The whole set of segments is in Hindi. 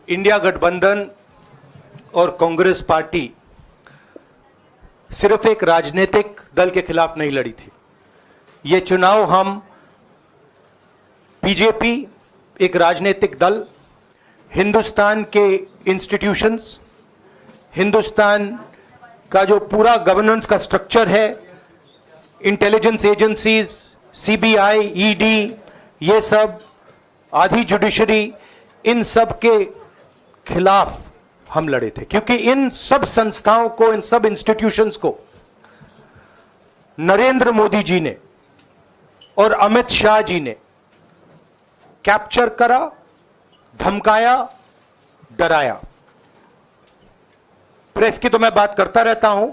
इंडिया गठबंधन और कांग्रेस पार्टी सिर्फ एक राजनीतिक दल के खिलाफ नहीं लड़ी थी। ये चुनाव हम बीजेपी एक राजनीतिक दल, हिंदुस्तान के इंस्टीट्यूशंस, हिंदुस्तान का जो पूरा गवर्नेंस का स्ट्रक्चर है, इंटेलिजेंस एजेंसीज, सीबीआई, ईडी, ये सब, आधी जुडिशरी, इन सब के खिलाफ हम लड़े थे, क्योंकि इन सब संस्थाओं को, इन सब इंस्टीट्यूशंस को नरेंद्र मोदी जी ने और अमित शाह जी ने कैप्चर करा, धमकाया, डराया। प्रेस की तो मैं बात करता रहता हूं,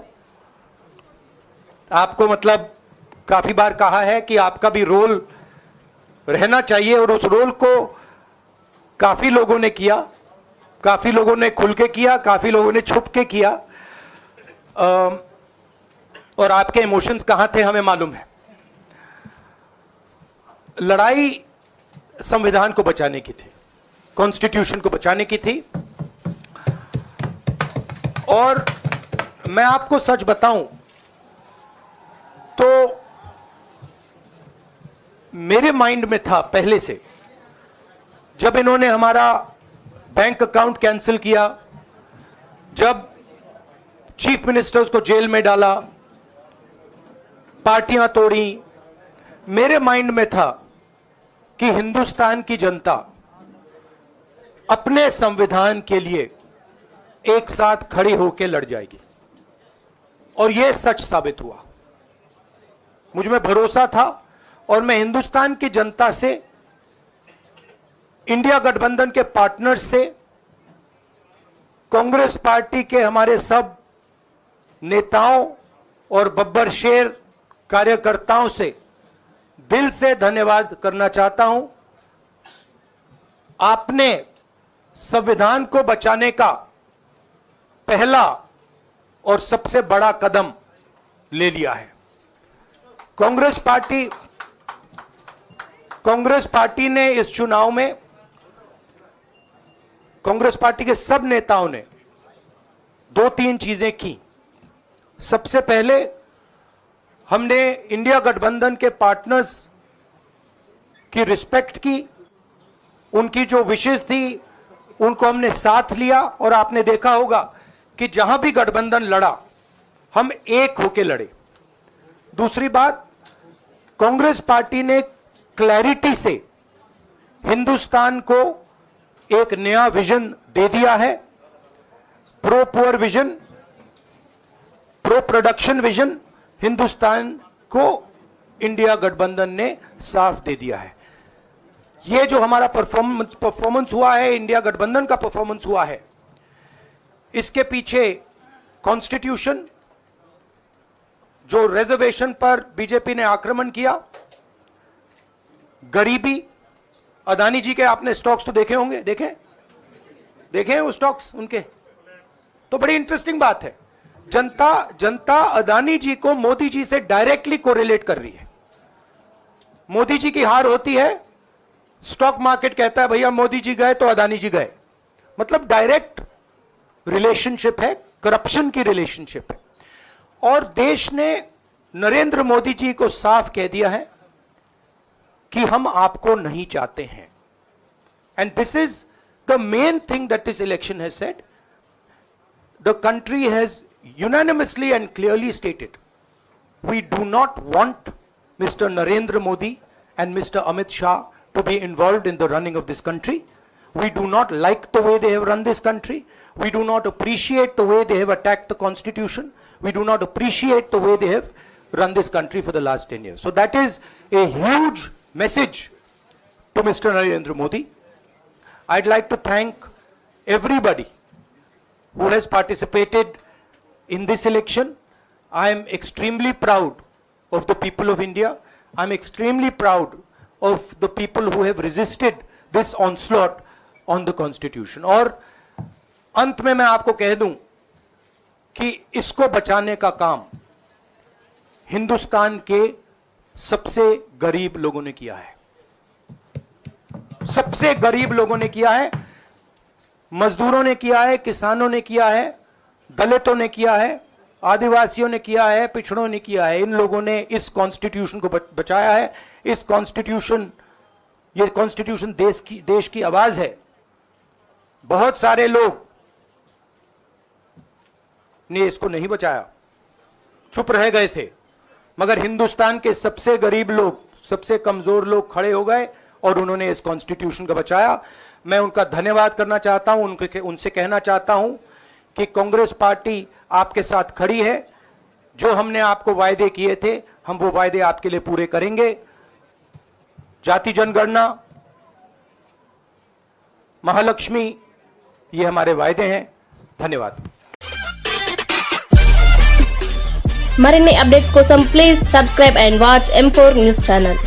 आपको मतलब काफी बार कहा है कि आपका भी रोल रहना चाहिए, और उस रोल को काफी लोगों ने किया, काफी लोगों ने खुल के किया, काफी लोगों ने छुप के किया, और आपके इमोशंस कहां थे हमें मालूम है। लड़ाई संविधान को बचाने की थी, कॉन्स्टिट्यूशन को बचाने की थी। और मैं आपको सच बताऊं तो मेरे माइंड में था पहले से, जब इन्होंने हमारा बैंक अकाउंट कैंसिल किया, जब चीफ मिनिस्टर्स को जेल में डाला, पार्टियां तोड़ी, मेरे माइंड में था कि हिंदुस्तान की जनता अपने संविधान के लिए एक साथ खड़ी होकर लड़ जाएगी, और यह सच साबित हुआ। मुझ में भरोसा था, और मैं हिंदुस्तान की जनता से, इंडिया गठबंधन के पार्टनर्स से, कांग्रेस पार्टी के हमारे सब नेताओं और बब्बर शेर कार्यकर्ताओं से दिल से धन्यवाद करना चाहता हूं। आपने संविधान को बचाने का पहला और सबसे बड़ा कदम ले लिया है। कांग्रेस पार्टी ने इस चुनाव में, कांग्रेस पार्टी के सब नेताओं ने 2-3 चीजें की। सबसे पहले हमने इंडिया गठबंधन के पार्टनर्स की रिस्पेक्ट की, उनकी जो विशेष थी उनको हमने साथ लिया, और आपने देखा होगा कि जहां भी गठबंधन लड़ा हम एक होकर लड़े। दूसरी बात, कांग्रेस पार्टी ने क्लैरिटी से हिंदुस्तान को एक नया विजन दे दिया है, pro poor vision, pro production vision Hindustan को इंडिया गठबंधन ने साफ दे दिया है। यह जो हमारा परफॉर्मेंस हुआ है, इंडिया गठबंधन का परफॉर्मेंस हुआ है, इसके पीछे कॉन्स्टिट्यूशन, जो रिजर्वेशन पर बीजेपी ने आक्रमण किया, गरीबी, अदानी जी के आपने स्टॉक्स तो देखे होंगे, देखे वो स्टॉक्स उनके, तो बड़ी इंटरेस्टिंग बात है। जनता अदानी जी को मोदी जी से डायरेक्टली कोरिलेट कर रही है। मोदी जी की हार होती है, स्टॉक मार्केट कहता है भैया मोदी जी गए तो अदानी जी गए, मतलब डायरेक्ट रिलेशनशिप है, करप्शन की रिलेशनशिप है। और देश ने नरेंद्र मोदी जी को साफ कह दिया है कि हम आपको नहीं चाहते हैं। And this is the main thing that this election has said. The country has unanimously and clearly stated, we do not want Mr. Narendra Modi and Mr. Amit Shah to be involved in the running of this country. We do not like the way they have run this country. We do not appreciate the way they have attacked the constitution. We do not appreciate the way they have run this country for the last 10 years. So that is a huge message to Mr. Narendra Modi. I'd like to thank everybody who has participated in this election. I am extremely proud of the people of India. I am extremely proud of the people who have resisted this onslaught on the constitution. और अंत में मैं आपको कह दूं कि इसको बचाने का काम हिंदुस्तान के सबसे गरीब लोगों ने किया है, सबसे गरीब लोगों ने किया है। मजदूरों ने किया है, किसानों ने किया है, दलितों ने किया है, आदिवासियों ने किया है, पिछड़ों ने किया है। इन लोगों ने इस कॉन्स्टिट्यूशन को बचाया है। इस कॉन्स्टिट्यूशन, ये कॉन्स्टिट्यूशन देश की आवाज है। बहुत सारे लोग ने इसको नहीं बचाया, चुप रह गए थे, मगर हिंदुस्तान के सबसे गरीब लोग, सबसे कमजोर लोग खड़े हो गए और उन्होंने इस कॉन्स्टिट्यूशन को बचाया। मैं उनका धन्यवाद करना चाहता हूं, उनसे कहना चाहता हूं कि कांग्रेस पार्टी आपके साथ खड़ी है। जो हमने आपको वायदे किए थे, हम वो वायदे आपके लिए पूरे करेंगे। जाति जनगणना, महालक्ष्मी, ये हमारे वायदे हैं। धन्यवाद। మరిన్ని అప్డేట్స్ కోసం please subscribe and watch M4 news channel.